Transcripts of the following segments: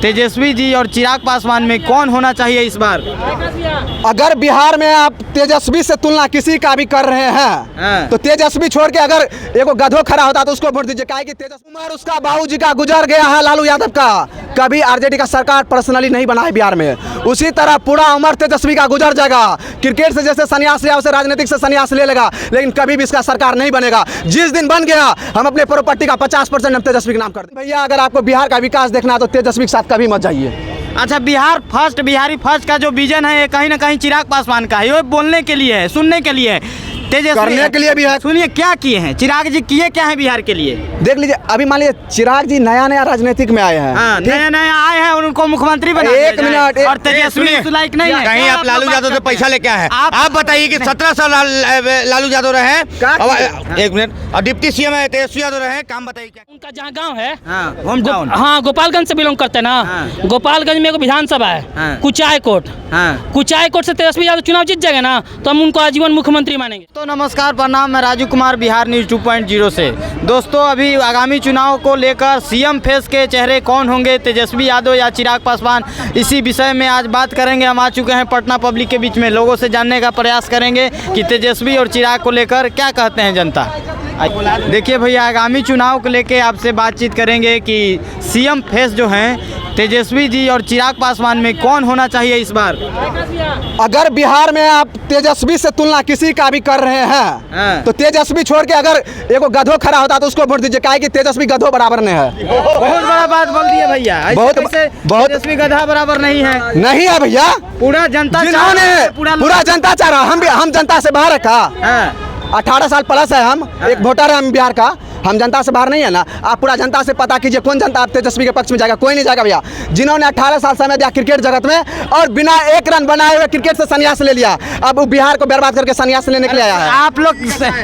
तेजस्वी जी और चिराग पासवान में कौन होना चाहिए इस बार? अगर बिहार में आप तेजस्वी से तुलना किसी का भी कर रहे हैं तो तेजस्वी छोड़ के अगर एगो गधो खड़ा होता तो उसको वोट दीजिए। काहे कि तेजस्वी उमर उसका बाबू जी का गुजर गया है, लालू यादव का कभी आरजेडी का सरकार पर्सनली नहीं बना है बिहार में। उसी तरह पूरा उम्र तेजस्वी का गुजर जाएगा। क्रिकेट से जैसे संन्यास लिया उसे राजनीतिक से संन्यास ले लेगा, लेकिन कभी भी इसका सरकार नहीं बनेगा। जिस दिन बन गया हम अपने प्रॉपर्टी का 50% हम तेजस्वी के नाम कर दें। भैया अगर आपको बिहार का विकास देखना है तो तेजस्वी के साथ कभी मत जाइए। अच्छा, बिहार फर्स्ट, बिहारी फर्स्ट का जो विजन है ये कहीं ना कहीं चिराग पासवान का है। ये बोलने के लिए है, सुनने के लिए है, तेजस्वी करने के लिए भी है। सुनिए क्या किए हैं चिराग जी, किए क्या है बिहार के लिए? देख लीजिए, अभी मान लीजिए चिराग जी नया नया राजनीतिक में आए हैं। नया नया आए हैं और उनको मुख्यमंत्री बना एक मिनट, और तेजस्वी लाइक नहीं है। कहीं आप लालू यादव से पैसा लेके आए हैं? आप बताइए कि 17 साल लालू यादव रहे, एक मिनट, और डिप्टी सीएम है तेजस्वी यादव रहे, काम बताइए क्या? उनका जहाँ गांव है, होम टाउन, हाँ, गोपालगंज से बिलोंग करते हैं ना। गोपालगंज में एक विधानसभा है, कुचाई कोट। कुचाई कोट से तेजस्वी यादव चुनाव जीत जाएगा ना तो हम उनको आजीवन मुख्यमंत्री मानेंगे। तो नमस्कार, प्रणाम, मैं राजू कुमार, बिहार न्यूज 2.0 से। दोस्तों, अभी आगामी चुनाव को लेकर सीएम फेस के चेहरे कौन होंगे, तेजस्वी यादव या चिराग पासवान, इसी विषय में आज बात करेंगे। हम आ चुके हैं पटना पब्लिक के बीच में, लोगों से जानने का प्रयास करेंगे कि तेजस्वी और चिराग को लेकर क्या कहते हैं जनता। देखिए भैया, आगामी चुनाव को लेकर आपसे बातचीत करेंगे कि सीएम फेस जो हैं तेजस्वी जी और चिराग पासवान में कौन होना चाहिए इस बार? अगर बिहार में आप तेजस्वी से तुलना किसी का भी कर रहे हैं तो तेजस्वी छोड़ के अगर एगो गधो खड़ा होता तो उसको वोट दीजिए। काहे कि तेजस्वी गधो बराबर नहीं है। बहुत बड़ा बात बोल दिए भैया। बहुत तेजस्वी गधा बराबर नहीं है। नहीं है भैया, पूरा जनता पूरा जनता चाह रहा। हम जनता से बाहर रखा 18 साल प्लस है, हम एक वोटर है हम बिहार का, हम जनता से बाहर नहीं है ना। आप पूरा जनता से पता कीजिए कौन जनता आप तेजस्वी के पक्ष में जाएगा। कोई नहीं जाएगा भैया। जिन्होंने 18 साल समय दिया क्रिकेट जगत में और बिना एक रन बनाए हुए क्रिकेट से संन्यास ले लिया, अब वो बिहार को बर्बाद करके संन्यास लेने के लिए आया है। आप लोग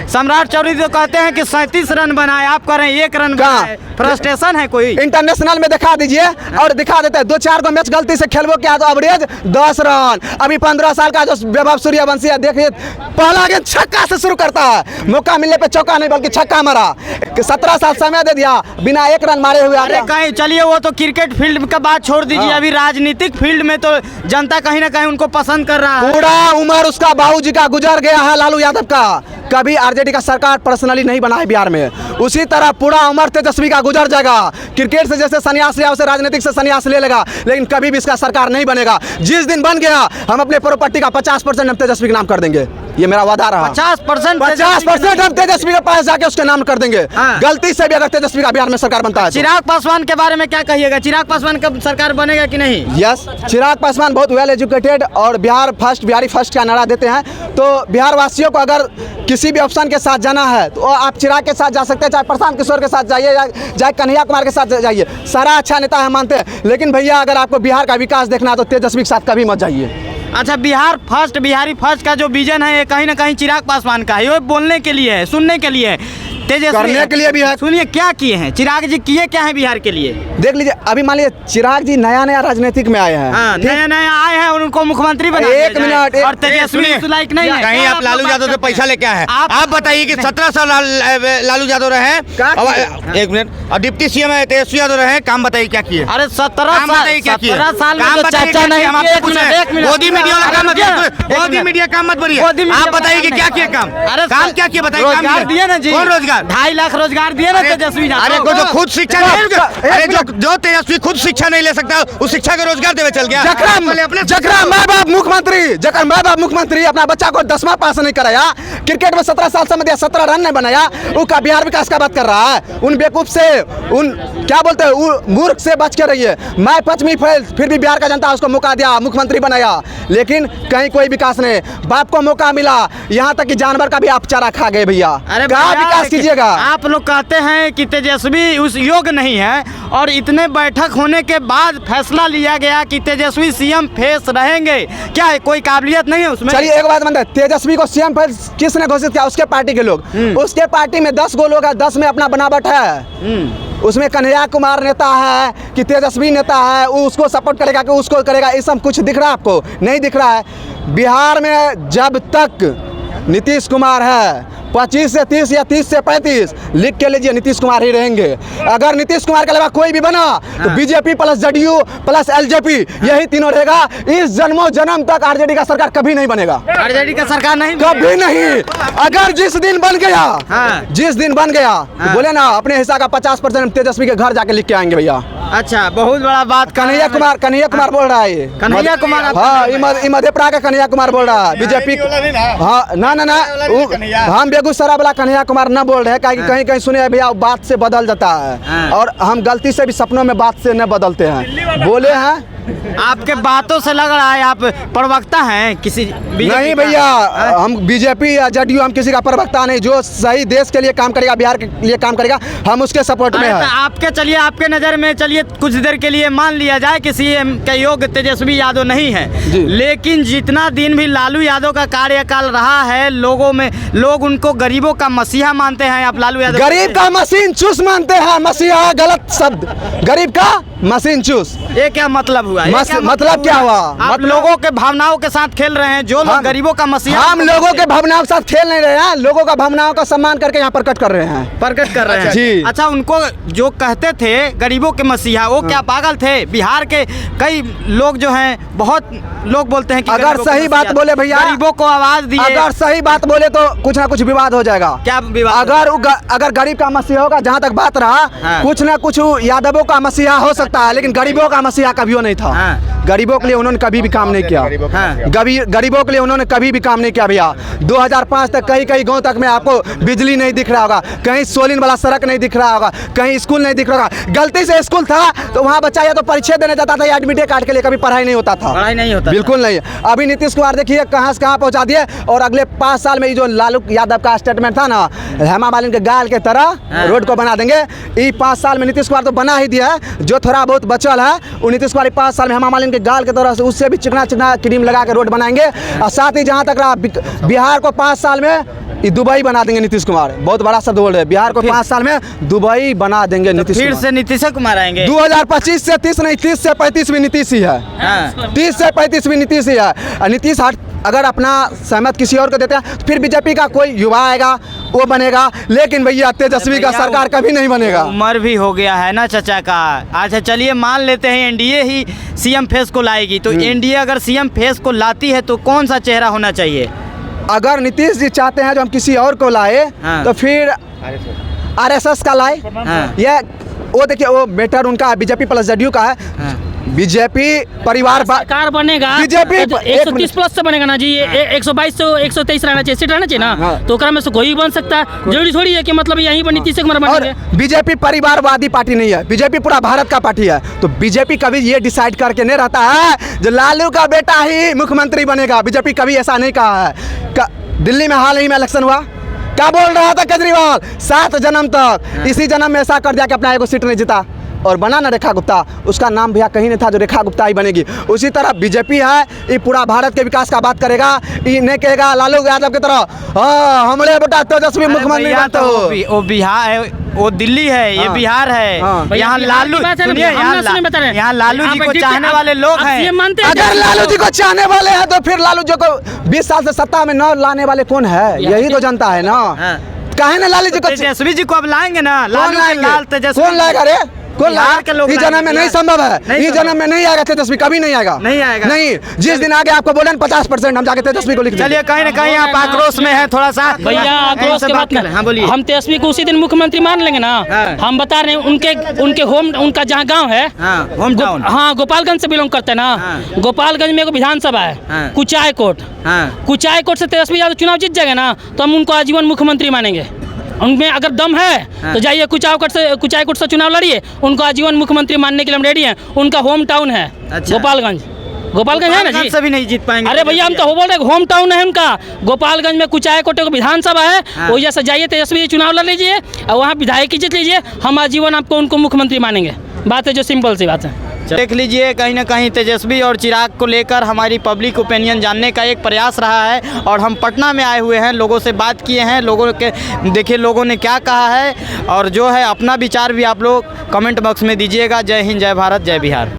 सम्राट चौधरी तो कहते हैं कि 37 रन बनाए, आप कह रहे हैं 1 रन बनाए। फ्रस्ट्रेशन है कोई? इंटरनेशनल में दिखा दीजिए और दिखा देते हैं। 2-4 को मैच गलती से खेलबो क्या तो एवरेज 10 रन। अभी 15 साल का जो वैभव सूर्यवंशी है, देखिए पहला गेंद छक्का से शुरू करता है, मौका मिलने पे चौका नहीं बल्कि छक्का मारा। 17 साल समय दे दिया, बिना 1 रन मारे हुए। अरे कहीं चलिए, वो तो क्रिकेट फील्ड का बात छोड़ दीजिए, अभी राजनीतिक फील्ड में तो जनता कहीं ना कहीं उनको पसंद कर रहा है। पूरा उम्र उसका बाबू जी का गुजर गया है, लालू यादव का कभी आरजेडी का सरकार पर्सनली नहीं बना है बिहार में। उसी तरह पूरा उम्र तेजस्वी का गुजर जाएगा। क्रिकेट से जैसे संन्यास लिया उसे राजनीतिक से संन्यास ले लेगा, लेकिन कभी भी इसका सरकार नहीं बनेगा। जिस दिन बन गया हम अपने प्रॉपर्टी का 50% हम तेजस्वी के नाम कर देंगे। ये मेरा वादा रहा। 50% हम तेजस्वी के पास जाके उसके नाम कर देंगे। गलती से भी अगर तेजस्वी का बिहार में सरकार बनता है। चिराग पासवान के बारे में क्या कहिएगा? चिराग पासवान का सरकार बनेगा कि नहीं? यस, चिराग पासवान बहुत वेल एजुकेटेड और बिहार फर्स्ट, बिहारी फर्स्ट का नारा देते हैं। तो बिहार वासियों को अगर किसी भी ऑप्शन के साथ जाना है तो आप चिराग के साथ जा सकते हैं, चाहे प्रशांत किशोर के साथ जाइए, चाहे कन्हैया कुमार के साथ जाइए। सारा अच्छा नेता है मानते हैं, लेकिन भैया अगर आपको बिहार का विकास देखना है तो तेजस्वी के साथ कभी मत जाइए। अच्छा, बिहार फर्स्ट, बिहारी फर्स्ट का जो विजन है ये कहीं ना कहीं चिराग पासवान का है। ये बोलने के लिए है, सुनने के लिए है, तेजस्वी करने के लिए भी है। सुनिए क्या किए हैं चिराग जी, किए क्या है बिहार के लिए? देख लीजिए, अभी मान लीजिए चिराग जी नया नया राजनीतिक में आए हैं। नया नया आए हैं और उनको मुख्यमंत्री बना एक मिनट, और तेजस्वी लाइक नहीं है। कहीं आप लालू यादव से पैसा लेके आए हैं? आप बताइए कि 17 साल लालू यादव रहे, एक मिनट, और डिप्टी सीएम है तेजस्वी यादव रहे, काम बताइए क्या किए? अरे 17 साल में चाचा नहीं, मोदी मीडिया मोदी मीडिया काम मत बोलिए। आप बताइए कि क्या किए काम? अरे काम क्या किए बताइए? रोजगार दिए ना जी। कौन रोजगार? 2.5 लाख रोजगार दिए ना तेजस्वी। अरे जो खुद शिक्षा जो तेजस्वी खुद शिक्षा नहीं ले सकता उस शिक्षा का रोजगार देवे चल गया। जकरा माँ बाप मुख्यमंत्री अपना बच्चा को 10वां पास नहीं कराया, क्रिकेट में 17 साल समय दिया, 17 रन नहीं बनाया, उसका बिहार विकास का बात कर रहा है। उन बेवकूफ से, उन क्या बोलते हैं, मूर्ख से बच के रहिए। मैं पश्चिमी फैल, फिर भी बिहार का जनता उसको मौका दिया, मुख्यमंत्री बनाया, लेकिन कहीं कोई विकास नहीं। बाप को मौका मिला, यहाँ तक कि जानवर का भी आप चारा खा गए भैया। अरे क्या विकास कीजिएगा? आप लोग कहते हैं कि तेजस्वी उस योग्य नहीं है और इतने बैठक होने के बाद फैसला लिया गया कि तेजस्वी सीएम फेस रहेंगे। क्या है, कोई काबिलियत नहीं है उसमें? चलिए एक बात बनता है, तेजस्वी को सीएम फेस किसने घोषित किया? उसके पार्टी के लोग। उसके पार्टी में 10 गो लोग है, 10 में अपना बनावट है। उसमें कन्हैया कुमार नेता है कि तेजस्वी नेता है, वो उसको सपोर्ट करेगा कि उसको करेगा, ये सब कुछ दिख रहा है आपको? नहीं दिख रहा है। बिहार में जब तक नीतीश कुमार है, 25 से 30 या 30 से 35 लिख के लीजिए, नीतीश कुमार ही रहेंगे। अगर नीतीश कुमार के अलावा कोई भी बना तो BJP plus JDU plus LJP यही तीनों रहेगा। इस जन्मों जन्म तक आरजेडी का सरकार कभी नहीं बनेगा, आरजेडी का सरकार नहीं, कभी नहीं। अगर जिस दिन बन गया, जिस दिन बन गया तो बोले ना अपने हिस्सा का 50% तेजस्वी के घर जाके लिख के आएंगे भैया। अच्छा, बहुत बड़ा बात। कन्हैया कुमार बोल रहा है ये। कन्हैया कुमार, हाँ, मधेपुरा का कन्हैया कुमार बोल रहा है बीजेपी। हाँ, ना हम बेगूसराय वाला कन्हैया कुमार न बोल रहे हैं, कहीं कहीं सुने भैया बात से बदल जाता है, और हम गलती से भी सपनों में बात से न बदलते हैं। बोले हैं, आपके बातों से लग रहा है आप प्रवक्ता हैं किसी नहीं भैया, हम बीजेपी या जदयू हम किसी का प्रवक्ता नहीं। जो सही देश के लिए काम करेगा, बिहार के लिए काम करेगा, हम उसके सपोर्ट में हैं। आपके चलिए, आपके नज़र में चलिए कुछ देर के लिए मान लिया जाए कि सीएम के योग्य तेजस्वी यादव नहीं है, लेकिन जितना दिन भी लालू यादव का कार्यकाल रहा है, लोग उनको गरीबों का मसीहा मानते हैं। आप लालू यादव गरीब का मशीन चूस मानते हैं। मसीहा गलत शब्द, गरीब का मशीन चूस, ये क्या मतलब हुआ? मतलब क्या हुआ? आप लोगों के भावनाओं के साथ खेल रहे हैं। जो लोग गरीबों का मसीहा, हम लोगों के भावनाओं के साथ खेल नहीं रहे हैं, लोगों का भावनाओं का सम्मान करके यहाँ प्रकट कर रहे हैं जी। अच्छा, उनको जो कहते थे गरीबों के मसीहा, वो क्या पागल थे? बिहार के कई लोग जो हैं, बहुत लोग बोलते हैं कि अगर सही बात बोले भैया, गरीबों को आवाज दिए, अगर सही बात बोले तो कुछ ना कुछ विवाद हो जाएगा। क्या विवाद? अगर गरीब का मसीहा होगा, जहाँ तक बात रहा, कुछ ना कुछ यादवों का मसीहा हो सकता है, लेकिन गरीबों का मसीहा कभी नहीं था। गरीबों के लिए उन्होंने कभी भी काम नहीं किया। गरीबों के लिए उन्होंने कभी भी काम नहीं किया भैया। 2005 तक कई गांव तक में आपको बिजली नहीं दिख रहा होगा, कहीं सोलिन वाला सड़क नहीं दिख रहा होगा, कहीं स्कूल नहीं दिख रहा होगा। गलती से स्कूल था तो वहाँ बच्चा या तो परीक्षा देने जाता था या एडमिट कार्ड के लिए, कभी पढ़ाई नहीं होता था। पढ़ाई नहीं होता, बिल्कुल नहीं। अभी नीतीश कुमार देखिए कहाँ से कहाँ पहुँचा दिए, और अगले 5 साल में जो लालू यादव का स्टेटमेंट था ना, हेमा मालिनी के गाल के तरह रोड को बना देंगे। ये 5 साल में नीतीश कुमार तो बना ही दिया है। जो थोड़ा बहुत बचल है वो नीतीश कुमार 5 साल में हेमा मालिनी के गाल के तरह से उससे भी चिकना क्रीम लगा के रोड बनाएंगे। और साथ ही जहाँ तक रहा बिहार को 5 साल में दुबई बना देंगे नीतीश कुमार। बहुत बड़ा शब्द बोल रहे हैं, बिहार को 5 साल में दुबई बना देंगे नीतीश कुमार। फिर से नीतीश कुमार आएंगे। 2025 से 30 नहीं, 30 से 35 भी नीतीश ही है। 30 से 35 भी नीतीश ही है। नीतीश अगर अपना सहमत किसी और को देते हैं फिर बीजेपी का कोई युवा आएगा वो बनेगा, लेकिन भैया तेजस्वी का सरकार कभी नहीं बनेगा। उम्र भी हो गया है ना चाचा का। अच्छा चलिए मान लेते हैं एनडीए ही सीएम फेस को लाएगी, तो एनडीए अगर सीएम फेस को लाती है तो कौन सा चेहरा होना चाहिए? अगर नीतीश जी चाहते हैं जो हम किसी और को लाए तो फिर आरएसएस का लाए। ये वो देखिए, वो बेटर उनका बीजेपी प्लस जदयू का है। बीजेपी परिवार सरकार बनेगा, बीजेपी 130 प्लस से बनेगा ना जी। 122 से 123 रहना चाहिए, सीट रहना चाहिए ना, तो ओकरा में से कोई बन सकता है। जरूरी थोड़ी है कि मतलब यहीं पर नीतीश कुमार बनेंगे। बीजेपी परिवारवादी पार्टी नहीं है, बीजेपी पूरा भारत का पार्टी है। तो बीजेपी कभी ये डिसाइड करके नहीं रहता है जो लालू का बेटा ही मुख्यमंत्री बनेगा। बीजेपी कभी ऐसा नहीं कहा है। दिल्ली में हाल ही में इलेक्शन हुआ, क्या बोल रहा था केजरीवाल? 7 जन्म तक, इसी जन्म में ऐसा कर दिया कि अपना एगो सीट नहीं जीता। और बना ना रेखा गुप्ता, उसका नाम भैया कहीं नहीं था जो रेखा गुप्ता ही बनेगी। उसी तरह बीजेपी है, ये पूरा भारत के विकास का बात करेगा, ये नहीं कहेगा लालू यादव की तरह हमारे बेटा तेजस्वी मुख्यमंत्री बनता हो। वो बिहार है, वो दिल्ली है, ये बिहार है। यहाँ लालू, यहाँ लालू जी को चाहने वाले लोग हैं। अगर लालू जी को चाहने वाले हैं तो फिर लालू जी को 20 साल से सत्ता में न लाने वाले कौन है? यही तो जनता है ना। कहे ना लालू जी को, तेजस्वी जी को अब लाएंगे ना। कौन लाएगा रे? इस जन्म में नहीं संभव है, इस जन्म में नहीं आएगा तेजस्वी, कभी नहीं आएगा। नहीं, जिस दिन आगे आपको बोले 50% हम जाके तेजस्वी को लिख देंगे। चलिए कहीं ना कहीं आप आक्रोश में है थोड़ा सा भैया, आक्रोश की बात नहीं। बोलिए। हम तेजस्वी को उसी दिन मुख्यमंत्री मान लेंगे ना। हम बता रहे हैं उनके होम, उनका जहाँ गाँव है, होम टाउन, हाँ गोपालगंज से बिलोंग करते हैं ना। गोपालगंज में एक विधानसभा है, कुचाय कोट। कुचाय कोट से तेजस्वी यादव चुनाव जीत जाएगा ना, तो हम उनको आजीवन मुख्यमंत्री मानेंगे। उनमें अगर दम है तो जाइए कुचाय कोट से चुनाव लड़िए, उनको आजीवन मुख्यमंत्री मानने के लिए हम रेडी हैं। उनका होम टाउन है गोपालगंज है ना जी। सभी नहीं जीत पाएंगे। अरे भैया हम तो वो बोल रहे होम टाउन है उनका, गोपालगंज में कुचाय कोटे को विधानसभा है। वजह से जाइए तेजस्वी चुनाव लड़ लीजिए और वहाँ विधायक जीत लीजिए, हम आजीवन आपको उनको मुख्यमंत्री मानेंगे। बात है जो सिंपल सी बात है। देख लीजिए कहीं ना कहीं तेजस्वी और चिराग को लेकर हमारी पब्लिक ओपिनियन जानने का एक प्रयास रहा है, और हम पटना में आए हुए हैं, लोगों से बात किए हैं, लोगों के देखिए लोगों ने क्या कहा है, और जो है अपना विचार भी आप लोग कमेंट बॉक्स में दीजिएगा। जय हिंद, जय भारत, जय बिहार।